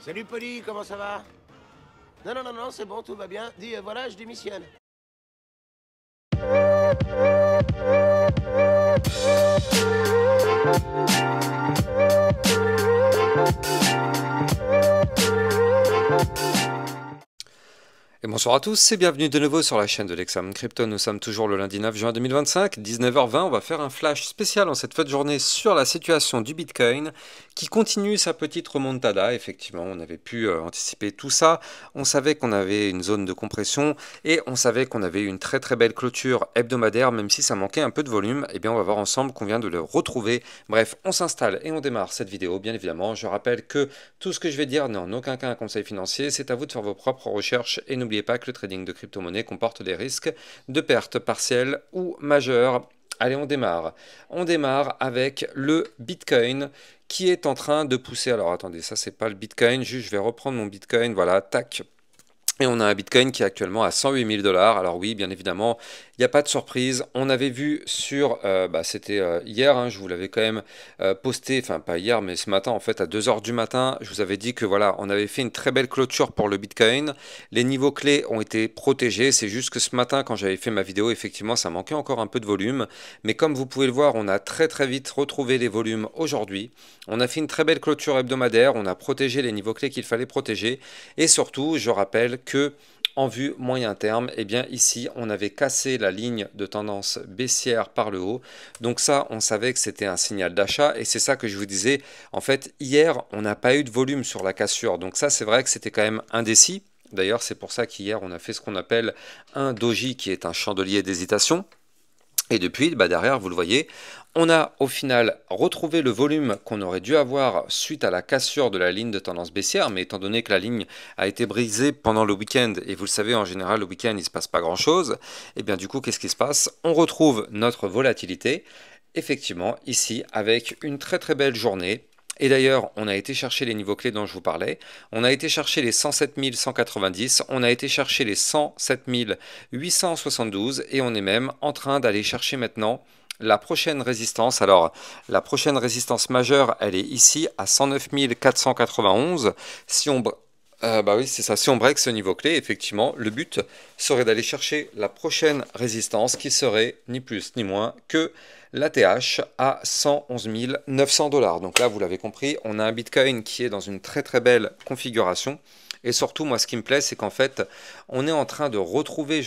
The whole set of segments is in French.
Salut Polly, comment ça va? Non, non, non, non, c'est bon, tout va bien. Dis, voilà, je démissionne. Et bonsoir à tous et bienvenue de nouveau sur la chaîne de l'Examen Crypto. Nous sommes toujours le lundi 9 juin 2025, 19h20. On va faire un flash spécial en cette fin de journée sur la situation du Bitcoin qui continue sa petite remontada. Effectivement, on avait pu anticiper tout ça. On savait qu'on avait une zone de compression et on savait qu'on avait une très très belle clôture hebdomadaire, même si ça manquait un peu de volume. Eh bien, on va voir ensemble qu'on vient de le retrouver. Bref, on s'installe et on démarre cette vidéo, bien évidemment. Je rappelle que tout ce que je vais dire n'est en aucun cas un conseil financier. C'est à vous de faire vos propres recherches et n'oubliez pas que le trading de crypto-monnaie comporte des risques de pertes partielles ou majeures. Allez, on démarre. On démarre avec le Bitcoin qui est en train de pousser. Alors attendez, ça c'est pas le Bitcoin, juste je vais reprendre mon Bitcoin, voilà, tac. Et on a un Bitcoin qui est actuellement à 108 000 $. Alors oui, bien évidemment, il n'y a pas de surprise. On avait vu sur, c'était hier, hein, je vous l'avais quand même posté, enfin pas hier, mais ce matin, en fait, à 2 h du matin, je vous avais dit que voilà, on avait fait une très belle clôture pour le Bitcoin. Les niveaux clés ont été protégés. C'est juste que ce matin, quand j'avais fait ma vidéo, effectivement, ça manquait encore un peu de volume. Mais comme vous pouvez le voir, on a très très vite retrouvé les volumes aujourd'hui. On a fait une très belle clôture hebdomadaire. On a protégé les niveaux clés qu'il fallait protéger. Et surtout, je rappelle que en vue moyen terme, eh bien ici on avait cassé la ligne de tendance baissière par le haut. Donc ça, on savait que c'était un signal d'achat et c'est ça que je vous disais. En fait, hier, on n'a pas eu de volume sur la cassure. Donc ça, c'est vrai que c'était quand même indécis. D'ailleurs, c'est pour ça qu'hier, on a fait ce qu'on appelle un doji qui est un chandelier d'hésitation. Et depuis, derrière, vous le voyez, on a au final retrouvé le volume qu'on aurait dû avoir suite à la cassure de la ligne de tendance baissière, mais étant donné que la ligne a été brisée pendant le week-end, et vous le savez, en général, le week-end, il ne se passe pas grand-chose, et bien du coup, qu'est-ce qui se passe? On retrouve notre volatilité, effectivement, ici, avec une très très belle journée. Et d'ailleurs, on a été chercher les niveaux clés dont je vous parlais. On a été chercher les 107 190, on a été chercher les 107 872 et on est même en train d'aller chercher maintenant la prochaine résistance. Alors, la prochaine résistance majeure, elle est ici à 109 491. Si on oui, c'est ça. Si on break ce niveau clé, effectivement, le but serait d'aller chercher la prochaine résistance qui serait ni plus ni moins que l'ATH à 111 900 $. Donc là, vous l'avez compris, on a un Bitcoin qui est dans une très très belle configuration. Et surtout, moi, ce qui me plaît, c'est qu'en fait, on est en train de retrouver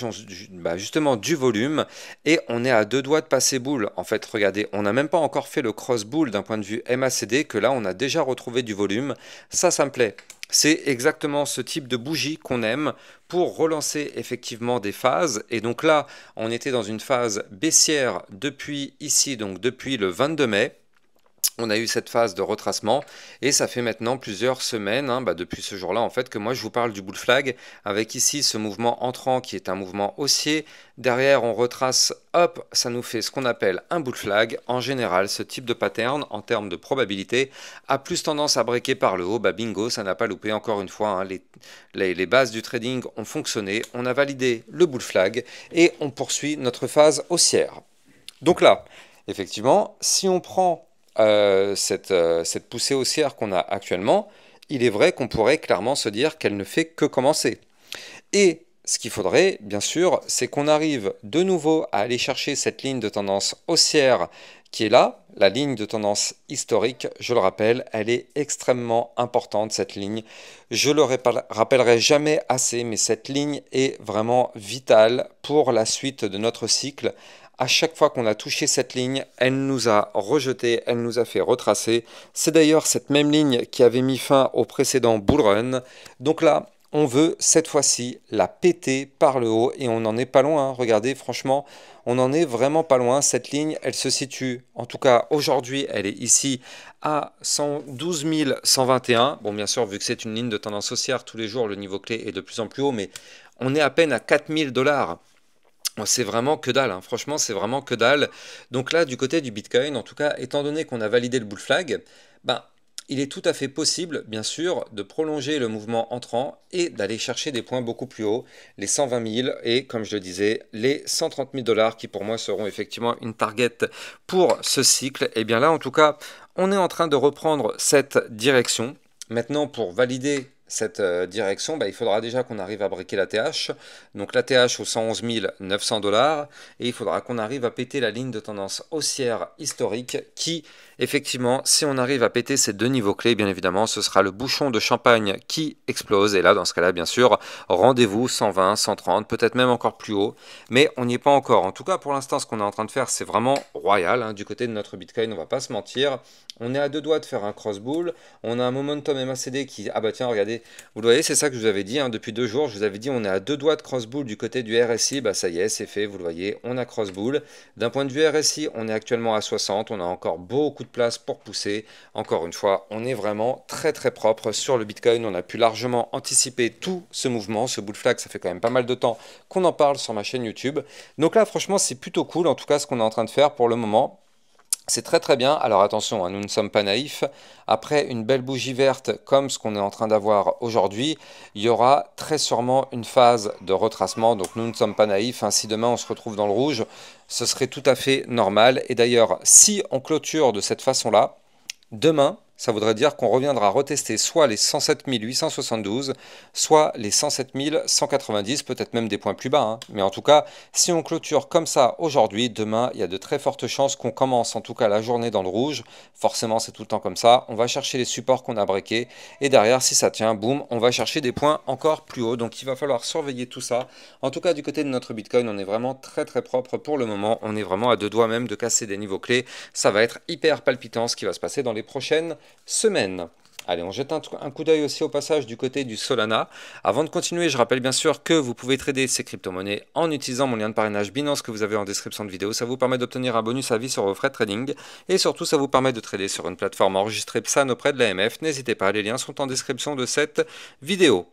justement du volume et on est à 2 doigts de passer boule. En fait, regardez, on n'a même pas encore fait le cross boule d'un point de vue MACD que là, on a déjà retrouvé du volume. Ça me plaît. C'est exactement ce type de bougie qu'on aime pour relancer effectivement des phases. Et donc là, on était dans une phase baissière depuis ici, donc depuis le 22 mai. On a eu cette phase de retracement et ça fait maintenant plusieurs semaines, depuis ce jour-là en fait, que moi je vous parle du bull flag avec ici ce mouvement entrant qui est un mouvement haussier. Derrière on retrace, hop, ça nous fait ce qu'on appelle un bull flag. En général, ce type de pattern en termes de probabilité a plus tendance à breaker par le haut. Bingo, ça n'a pas loupé encore une fois. Les bases du trading ont fonctionné. On a validé le bull flag et on poursuit notre phase haussière. Donc là, effectivement, si on prend cette poussée haussière qu'on a actuellement, il est vrai qu'on pourrait clairement se dire qu'elle ne fait que commencer. Et ce qu'il faudrait, bien sûr, c'est qu'on arrive de nouveau à aller chercher cette ligne de tendance haussière qui est là, la ligne de tendance historique, je le rappelle, elle est extrêmement importante, cette ligne. Je le rappellerai jamais assez, mais cette ligne est vraiment vitale pour la suite de notre cycle. À chaque fois qu'on a touché cette ligne, elle nous a rejeté, elle nous a fait retracer. C'est d'ailleurs cette même ligne qui avait mis fin au précédent bull run. Donc là, on veut cette fois-ci la péter par le haut et on n'en est pas loin. Regardez, franchement, on n'en est vraiment pas loin. Cette ligne, elle se situe, en tout cas aujourd'hui, elle est ici à 112 121. Bon, bien sûr, vu que c'est une ligne de tendance haussière, tous les jours, le niveau clé est de plus en plus haut, mais on est à peine à 4 000 $. C'est vraiment que dalle, hein. Franchement, c'est vraiment que dalle. Donc là, du côté du Bitcoin, en tout cas, étant donné qu'on a validé le bull flag, il est tout à fait possible, bien sûr, de prolonger le mouvement entrant et d'aller chercher des points beaucoup plus hauts, les 120 000 et, comme je le disais, les 130 000 $ qui pour moi seront effectivement une target pour ce cycle. Et bien là, en tout cas, on est en train de reprendre cette direction. Maintenant, pour valider cette direction, il faudra déjà qu'on arrive à breaker l'ATH. Donc l'ATH aux 111 900 $. Et il faudra qu'on arrive à péter la ligne de tendance haussière historique qui, effectivement, si on arrive à péter ces deux niveaux clés, bien évidemment, ce sera le bouchon de champagne qui explose. Et là, dans ce cas-là, bien sûr, rendez-vous 120, 130, peut-être même encore plus haut. Mais on n'y est pas encore. En tout cas, pour l'instant, ce qu'on est en train de faire, c'est vraiment royal. Hein, du côté de notre Bitcoin, on ne va pas se mentir. On est à deux doigts de faire un cross-bull. On a un momentum MACD qui... Ah bah tiens, regardez. Vous le voyez, c'est ça que je vous avais dit. Hein, depuis 2 jours, je vous avais dit on est à deux doigts de cross-bull du côté du RSI. Bah ça y est, c'est fait. Vous le voyez, on a cross-bull. D'un point de vue RSI, on est actuellement à 60. On a encore beaucoup de place pour pousser. Encore une fois, on est vraiment très très propre sur le Bitcoin. On a pu largement anticiper tout ce mouvement. Ce bull flag, ça fait quand même pas mal de temps qu'on en parle sur ma chaîne YouTube. Donc là, franchement, c'est plutôt cool. En tout cas, ce qu'on est en train de faire pour le moment. C'est très très bien. Alors attention, hein, nous ne sommes pas naïfs. Après une belle bougie verte comme ce qu'on est en train d'avoir aujourd'hui, il y aura très sûrement une phase de retracement. Donc nous ne sommes pas naïfs. Hein. Si demain on se retrouve dans le rouge, ce serait tout à fait normal. Et d'ailleurs, si on clôture de cette façon-là, demain, ça voudrait dire qu'on reviendra retester soit les 107 872, soit les 107 190, peut-être même des points plus bas. Hein. Mais en tout cas, si on clôture comme ça aujourd'hui, demain, il y a de très fortes chances qu'on commence en tout cas la journée dans le rouge. Forcément, c'est tout le temps comme ça. On va chercher les supports qu'on a breakés. Et derrière, si ça tient, boum, on va chercher des points encore plus hauts. Donc il va falloir surveiller tout ça. En tout cas, du côté de notre Bitcoin, on est vraiment très très propre pour le moment. On est vraiment à deux doigts même de casser des niveaux clés. Ça va être hyper palpitant ce qui va se passer dans les prochaines semaine. Allez, on jette un coup d'œil aussi au passage du côté du Solana. Avant de continuer, je rappelle bien sûr que vous pouvez trader ces crypto-monnaies en utilisant mon lien de parrainage Binance que vous avez en description de vidéo. Ça vous permet d'obtenir un bonus à vie sur vos frais de trading. Et surtout, ça vous permet de trader sur une plateforme enregistrée PSAN auprès de l'AMF. N'hésitez pas, les liens sont en description de cette vidéo.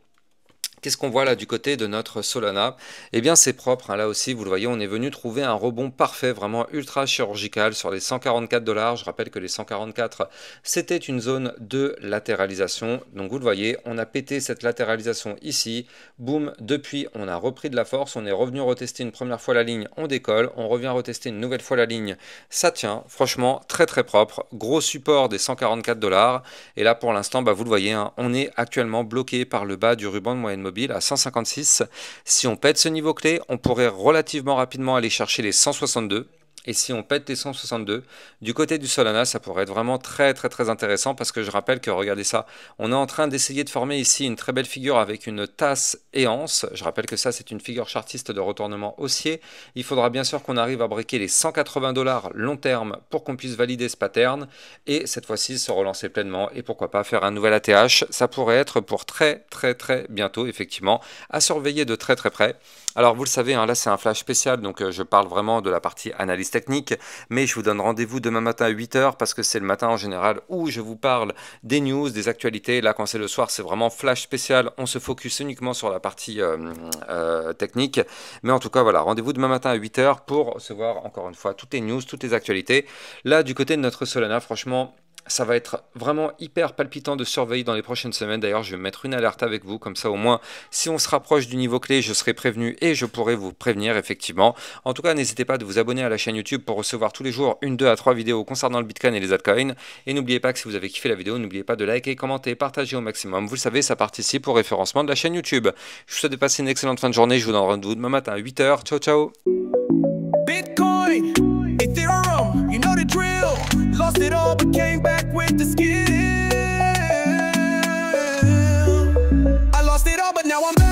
Qu'est-ce qu'on voit là du côté de notre Solana? Eh bien c'est propre, hein. Là aussi vous le voyez, on est venu trouver un rebond parfait, vraiment ultra chirurgical sur les 144 $. Je rappelle que les 144 c'était une zone de latéralisation, donc vous le voyez, on a pété cette latéralisation ici, boum, depuis on a repris de la force, on est revenu retester une première fois la ligne, on décolle, on revient retester une nouvelle fois la ligne, ça tient, franchement très très propre, gros support des 144 $, et là pour l'instant vous le voyez, hein, on est actuellement bloqué par le bas du ruban de moyenne mobile à 156. Si on pète ce niveau clé, on pourrait relativement rapidement aller chercher les 162. Et si on pète les 162, du côté du Solana, ça pourrait être vraiment très très très intéressant parce que je rappelle que, regardez ça, on est en train d'essayer de former ici une très belle figure avec une tasse et anse. Je rappelle que ça, c'est une figure chartiste de retournement haussier. Il faudra bien sûr qu'on arrive à breaker les 180 $ long terme pour qu'on puisse valider ce pattern et cette fois-ci se relancer pleinement et pourquoi pas faire un nouvel ATH. Ça pourrait être pour très très très bientôt, effectivement, à surveiller de très très près. Alors vous le savez, hein, là c'est un flash spécial, donc je parle vraiment de la partie analyse technique, mais je vous donne rendez-vous demain matin à 8 h parce que c'est le matin en général où je vous parle des news, des actualités. Là quand c'est le soir, c'est vraiment flash spécial, on se focus uniquement sur la partie technique. Mais en tout cas voilà, rendez-vous demain matin à 8 h pour recevoir encore une fois toutes les news, toutes les actualités. Là du côté de notre Solana, franchement, ça va être vraiment hyper palpitant de surveiller dans les prochaines semaines. D'ailleurs, je vais mettre une alerte avec vous, comme ça au moins, si on se rapproche du niveau clé, je serai prévenu et je pourrai vous prévenir effectivement. En tout cas, n'hésitez pas de vous abonner à la chaîne YouTube pour recevoir tous les jours 1, 2 à 3 vidéos concernant le Bitcoin et les altcoins. Et n'oubliez pas que si vous avez kiffé la vidéo, n'oubliez pas de liker, commenter, partager au maximum. Vous le savez, ça participe au référencement de la chaîne YouTube. Je vous souhaite de passer une excellente fin de journée. Je vous donne rendez-vous demain matin à 8 h. Ciao, ciao. Bitcoin, Ethereum, you know the drill. Lost it all but came back with the skill. I lost it all but now I'm back.